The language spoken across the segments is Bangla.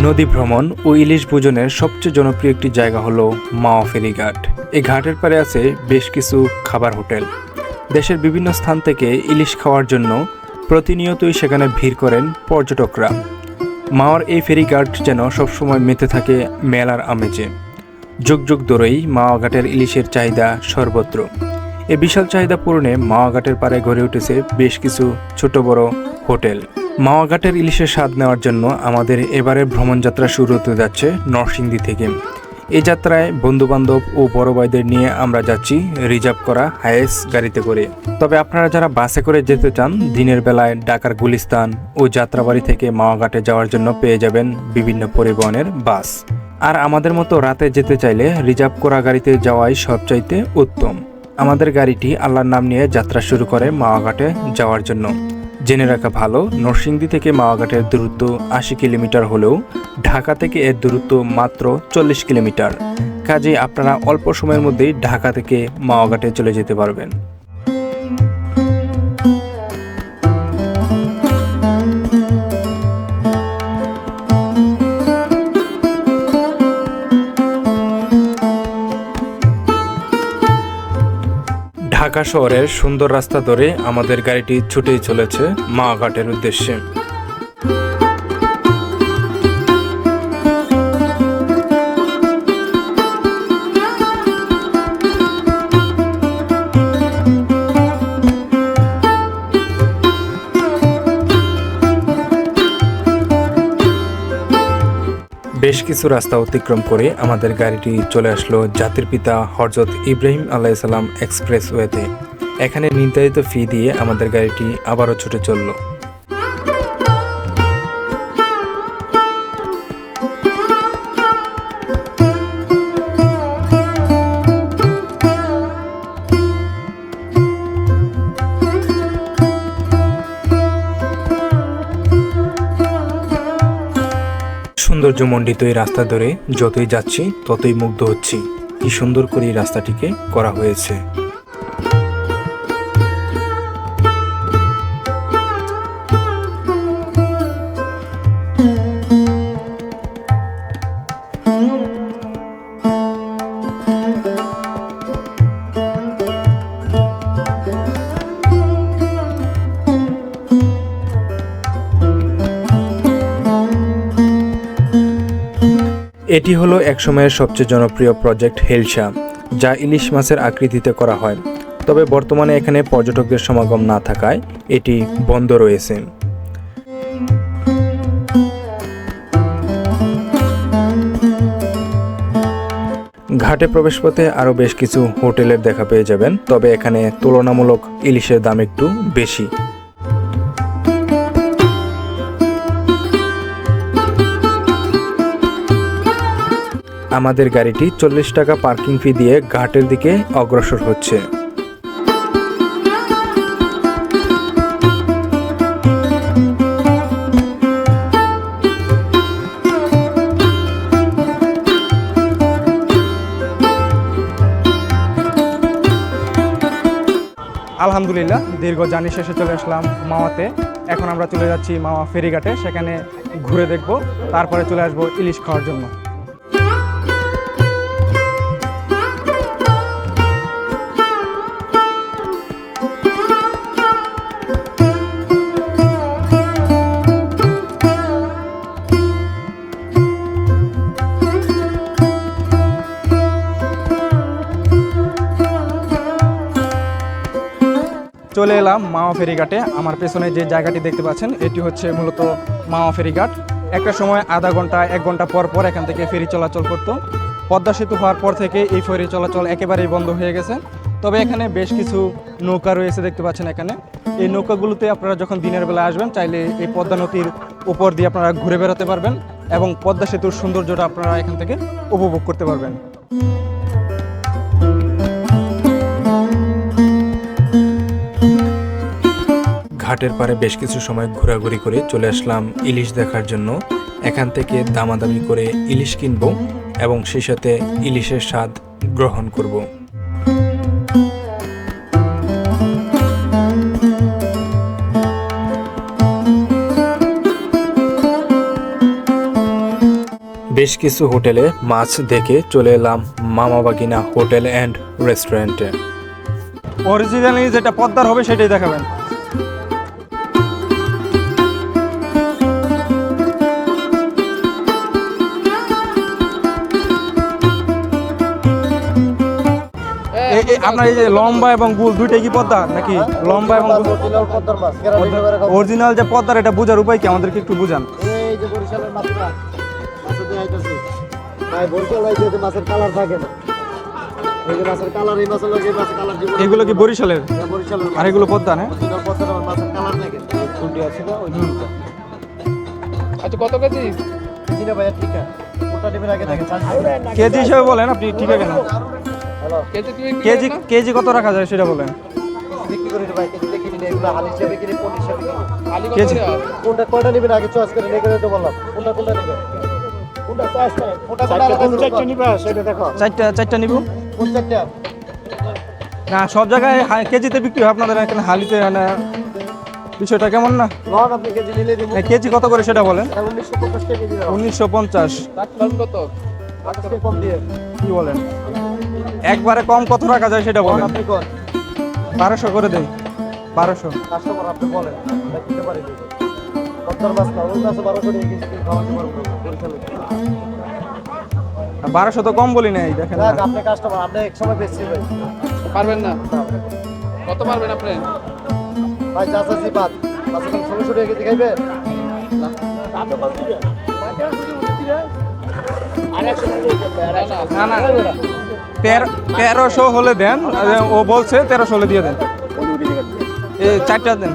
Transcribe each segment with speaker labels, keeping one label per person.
Speaker 1: নদী ভ্রমণ ও ইলিশ ভোজনের সবচেয়ে জনপ্রিয় একটি জায়গা হলো মাওয়া ফেরিঘাট। এই ঘাটের পাড়ে আছে বেশ কিছু খাবার হোটেল। দেশের বিভিন্ন স্থান থেকে ইলিশ খাওয়ার জন্য প্রতিনিয়তই সেখানে ভিড় করেন পর্যটকরা। মাওয়ার এই ফেরিঘাট যেন সবসময় মেতে থাকে মেলার আমেজে। যুগ যুগ ধরেই মাওয়া ঘাটের ইলিশের চাহিদা সর্বত্র। এই বিশাল চাহিদা পূরণে মাওয়া ঘাটের পাড়ে গড়ে উঠেছে বেশ কিছু ছোট বড় হোটেল। মাওয়া ঘাটের ইলিশের স্বাদ নেওয়ার জন্য আমাদের এবারের ভ্রমণ যাত্রা শুরু হতে যাচ্ছে নরসিংদী থেকে। এই যাত্রায় বন্ধুবান্ধব ও বড় ভাইদের নিয়ে আমরা যাচ্ছি রিজার্ভ করা হায়েস গাড়িতে করে। তবে আপনারা যারা বাসে করে যেতে চান, দিনের বেলায় ঢাকার গুলিস্তান ও যাত্রাবাড়ি থেকে মাওয়া ঘাটে যাওয়ার জন্য পেয়ে যাবেন বিভিন্ন পরিবহনের বাস। আর আমাদের মতো রাতে যেতে চাইলে রিজার্ভ করা গাড়িতে যাওয়াই সবচাইতে উত্তম। আমাদের গাড়িটি আল্লাহর নাম নিয়ে যাত্রা শুরু করে মাওয়া ঘাটে যাওয়ার জন্য। জেনে রাখা ভালো, নরসিংদী থেকে মাওয়া ঘাটের দূরত্ব ৮০ কিলোমিটার হলেও ঢাকা থেকে এর দূরত্ব মাত্র ৪০ কিলোমিটার। কাজেই আপনারা অল্প সময়ের মধ্যেই ঢাকা থেকে মাওয়া ঘাটে চলে যেতে পারবেন। ঢাকা শহরের সুন্দর রাস্তা ধরে আমাদের গাড়িটি ছুটেই চলেছে মাওয়া ঘাটের উদ্দেশ্যে। বেশ কিছু রাস্তা অতিক্রম করে আমাদের গাড়িটি চলে আসলো জাতির পিতা হযরত ইব্রাহিম আলাইহিসসালাম এক্সপ্রেসওয়েতে। এখানে নির্ধারিত ফি দিয়ে আমাদের গাড়িটি আবারও ছুটে চলল। সৌন্দর্যমণ্ডিত এই রাস্তা ধরে যতই যাচ্ছি ততই মুগ্ধ হচ্ছি। কি সুন্দর করে এই রাস্তাটিকে করা হয়েছে। এটি হলো একসময়ের সবচেয়ে জনপ্রিয় প্রজেক্ট হেলসা, যা ইলিশ মাছের আকৃতিতে করা হয়। তবে বর্তমানে এখানে পর্যটকদের সমাগম না থাকায় এটি বন্ধ রয়েছে। ঘাটে প্রবেশপথে আরও বেশ কিছু হোটেলের দেখা পেয়ে যাবেন, তবে এখানে তুলনামূলক ইলিশের দাম একটু বেশি। আমাদের গাড়িটি ৪০ টাকা পার্কিং ফি দিয়ে ঘাটের দিকে অগ্রসর হচ্ছে।
Speaker 2: আলহামদুলিল্লাহ, দীর্ঘ জার্নি শেষে চলে আসলাম মাওয়াতে। এখন আমরা চলে যাচ্ছি মাওয়া ফেরিঘাটে, সেখানে ঘুরে দেখব, তারপরে চলে আসবো ইলিশ খাওয়ার জন্য। চলে এলাম মাওয়া ফেরিঘাটে। আমার পেছনে যে জায়গাটি দেখতে পাচ্ছেন, এটি হচ্ছে মূলত মাওয়া ফেরিঘাট। একটা সময় আধা ঘন্টা ১ ঘন্টা পর পর এখান থেকে ফেরি চলাচল করত। পদ্মা সেতু হওয়ার পর থেকে এই ফেরি চলাচল একেবারেই বন্ধ হয়ে গেছে। তবে এখানে বেশ কিছু নৌকা রয়েছে দেখতে পাচ্ছেন এখানে। এই নৌকাগুলোতে আপনারা যখন দিনের বেলা আসবেন, চাইলে এই পদ্মা নদীর উপর দিয়ে আপনারা ঘুরে বেড়াতে পারবেন এবং পদ্মা সেতুর সৌন্দর্যটা আপনারা এখান থেকে উপভোগ করতে পারবেন।
Speaker 1: ঘাটের পাড়ে বেশ কিছু সময় ঘোরাঘুরি করে চলে আসলাম ইলিশ দেখার জন্য। এখান থেকে দামাদামি করে ইলিশ কিনবো এবং সেই সাথে ইলিশের স্বাদ গ্রহণ করব। বেশ কিছু হোটেলে মাছ দেখে চলে এলাম মামা বাগিনা হোটেল অ্যান্ড রেস্টুরেন্টে।
Speaker 2: অরিজিনালি যেটা পদ্মার হবে সেটাই দেখাবেন। আপনার এই যে লম্বা এবং গুল দুইটাই কি পদ্মা নাকি? লম্বা এবং অরিজিনাল যে পদ্মার এটা বোঝার উপায় কি আমাদেরকে একটু বুঝান।
Speaker 3: এই যে বরিশালের মাছটা মাছে দিয়ে আইতাছে ভাই, বরিশাল হইতে মাছের কালার থাকে না। এই যে মাছের কালার, এই মাছের লগে মাছের কালার জীবন।
Speaker 2: এগুলো কি বরিশালের?
Speaker 3: বরিশালের
Speaker 2: আর এগুলো পদ্মা না?
Speaker 3: অরিজিনাল পদ্মার মাছের কালার থাকে। ছুটি আছে না ওই ছুটিটা।
Speaker 4: আচ্ছা কত কেজি?
Speaker 3: কেজি না ভাই, ঠিক আছে ওটা নেবেন আগে দেখেন।
Speaker 2: কেজি হিসেবে বলেন আপনি, ঠিক আছে না?
Speaker 3: হ্যালো,
Speaker 4: কেজি তুমি
Speaker 2: কেজি কেজি কত রাখা যায় সেটা বলেন।
Speaker 3: বিক্রি করি না ভাই, কেজি দেখি না, এগুলো হালি হিসেবে কিনে, পনির হিসেবে কিনে।
Speaker 4: আলি কত
Speaker 2: কেজি?
Speaker 4: করে?
Speaker 3: কোনটা কয়টা নেবেন আগে চয়েস করে নেই করে তো বললাম। কোনটা কোনটা নেবেন? কোনটা চয়েস করেন। কোনটা কোনটা নিবা সেটা দেখো।
Speaker 2: চারটা নিব
Speaker 3: কোন চারটা?
Speaker 2: না, সব জায়গায় কেজিতে বিক্রি হয়, আপনাদের এখানে হালিতে না? বিষয়টা কেমন না?
Speaker 3: লন আপনি কেজি নিলে দিব।
Speaker 2: কেজি কত করে সেটা বলেন।
Speaker 3: 1950 টাকা কেজি দাও।
Speaker 2: 1950।
Speaker 4: ডাক্তার কত?
Speaker 3: আজকে কম দিয়ে
Speaker 2: কি বলেন? একবারে কম কত রাখা যায় সেটা
Speaker 3: লন
Speaker 2: বলেন।
Speaker 3: আপনি কোন
Speaker 2: 1200 করে দেন। 1200।
Speaker 3: কাস্টমার আপনি বলেন, আমরা দিতে পারি না। কত মাছ না, ওই মাছ 1200 টাকা কেজি কিনে খাওয়াতে পারবো না বরিশালে।
Speaker 2: 1200 তো কম বলি নাই, দেখেন
Speaker 3: দেখ
Speaker 2: না।
Speaker 3: আপনি কাস্টমার, আপনি এক সময় বেশি ভাই।
Speaker 4: পারবেন না? কত পারবেন আপনি?
Speaker 3: ভাই চাচাজি বাদ মাছ 1600 টাকা কেজি খাইবে।
Speaker 4: না না
Speaker 2: না না, 1300 হলে দেন। ও বলছে 1300 হলে দিয়ে দেন। এই চারটা দেন।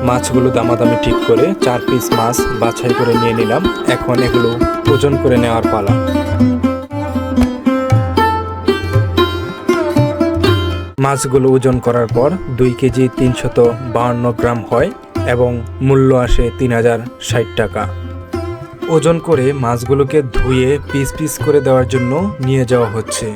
Speaker 1: মাছগুলো দামাদামি ঠিক করে 4 পিস মাছ বাছাই করে নিয়ে নিলাম। এখন এগুলো ওজন করে নেওয়ার পালা। মাছগুলো ওজন করার পর 2 কেজি 352 গ্রাম হয় এবং মূল্য আসে 3060 টাকা। ওজন করে মাছগুলোকে ধুয়ে পিস পিস করে দেওয়ার জন্য নিয়ে যাওয়া হচ্ছে।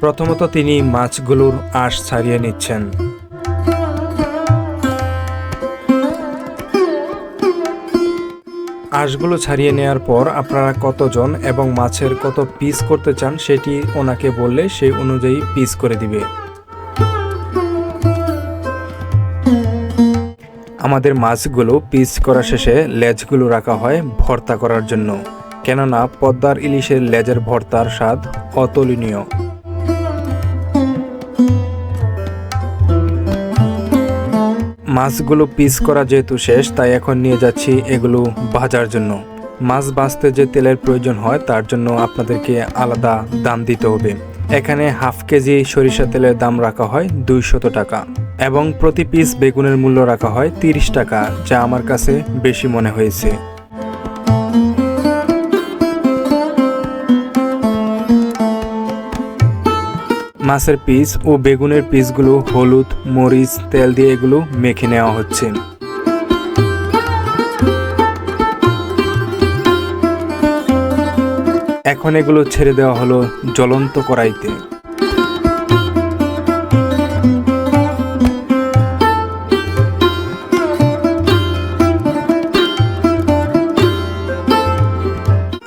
Speaker 1: প্রথমত তিনি মাছগুলোর আঁশ ছাড়িয়ে নিচ্ছেন। আঁশগুলো ছাড়িয়ে নেওয়ার পর আপনারা কতজন এবং মাছের কত পিস করতে চান সেটি ওনাকে বললে সেই অনুযায়ী পিস করে দিবে। আমাদের মাছগুলো পিস করা শেষে লেজগুলো রাখা হয় ভর্তা করার জন্য, কেননা পদ্মার ইলিশের লেজের ভর্তার স্বাদ অতুলনীয়। মাছগুলো পিস করা যেহেতু শেষ, তাই এখন নিয়ে যাচ্ছি এগুলো ভাজার জন্য। মাছ ভাজতে যে তেলের প্রয়োজন হয় তার জন্য আপনাদেরকে আলাদা দাম দিতে হবে। এখানে হাফ কেজি সরিষা তেলের দাম রাখা হয় 200 টাকা এবং প্রতি পিস বেগুনের মূল্য রাখা হয় 30 টাকা, যা আমার কাছে বেশি মনে হয়েছে। মাছের পিস ও বেগুনের পিসগুলো হলুদ, মরিচ, তেল দিয়ে এগুলো মেখে নেওয়া হচ্ছে। এখন এগুলো ছেড়ে দেওয়া হলো জ্বলন্ত কড়াইতে।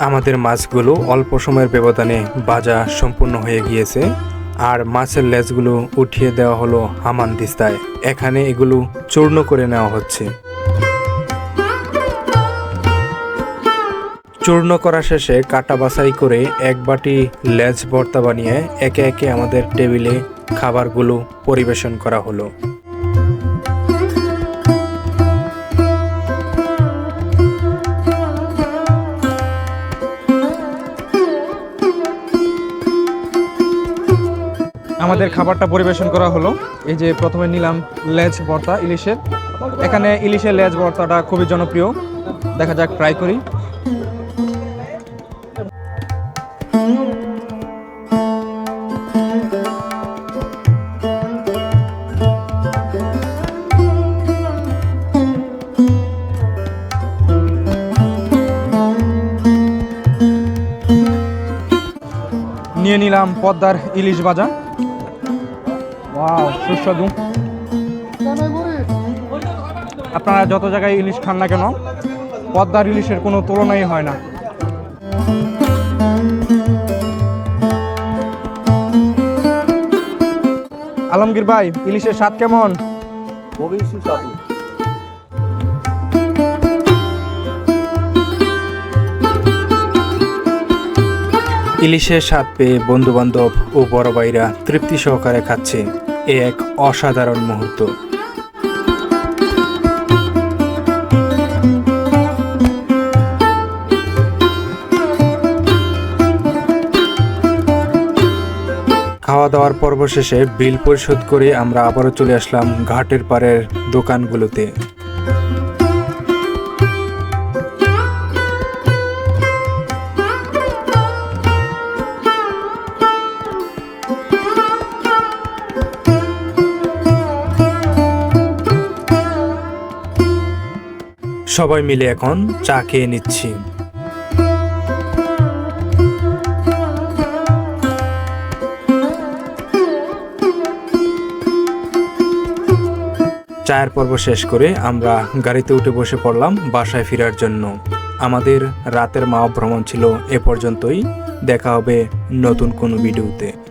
Speaker 1: আমাদের মাছগুলো অল্প সময়ের ব্যবধানে ভাজা সম্পূর্ণ হয়ে গিয়েছে আর মাছের লেজগুলো উঠিয়ে দেওয়া হলো হামানদিস্তায়। এখানে এগুলো চূর্ণ করে নেওয়া হচ্ছে। চূর্ণ করা শেষে কাটা বাছাই করে এক বাটি লেজ ভর্তা বানিয়ে একে একে আমাদের টেবিলে খাবারগুলো পরিবেশন করা হলো।
Speaker 2: আমাদের খাবারটা পরিবেশন করা হলো। এই যে প্রথমে নিলাম লেজ ভর্তা ইলিশের। এখানে ইলিশের লেজ ভর্তাটা খুবই জনপ্রিয়। দেখা যাক, ট্রাই করি। নিয়ে নিলাম পদ্মার ইলিশ ভাজা। ওয়াও, সুস্বাদু। আপনারা যত জায়গায় ইলিশ খান না কেন, পদ্মার ইলিশের কোনো তুলনাই হয় না। আলমগীর ভাই, ইলিশের স্বাদ কেমন?
Speaker 3: খুবই সুস্বাদু।
Speaker 1: ইলিশের স্বাদ পেয়ে বন্ধুবান্ধব ও বড় ভাইরা তৃপ্তি সহকারে খাচ্ছে। এ এক অসাধারণ মুহূর্ত। খাওয়া দাওয়ার পর্ব শেষে বিল পরিশোধ করে আমরা আবারও চলে আসলাম ঘাটের পাড়ের দোকানগুলোতে। সবাই মিলে এখন চা খেয়ে নিচ্ছি। চায়ের পর্ব শেষ করে আমরা গাড়িতে উঠে বসে পড়লাম বাসায় ফেরার জন্য। আমাদের রাতের মাওয়া ভ্রমণ ছিল এ পর্যন্তই। দেখা হবে নতুন কোনো ভিডিওতে।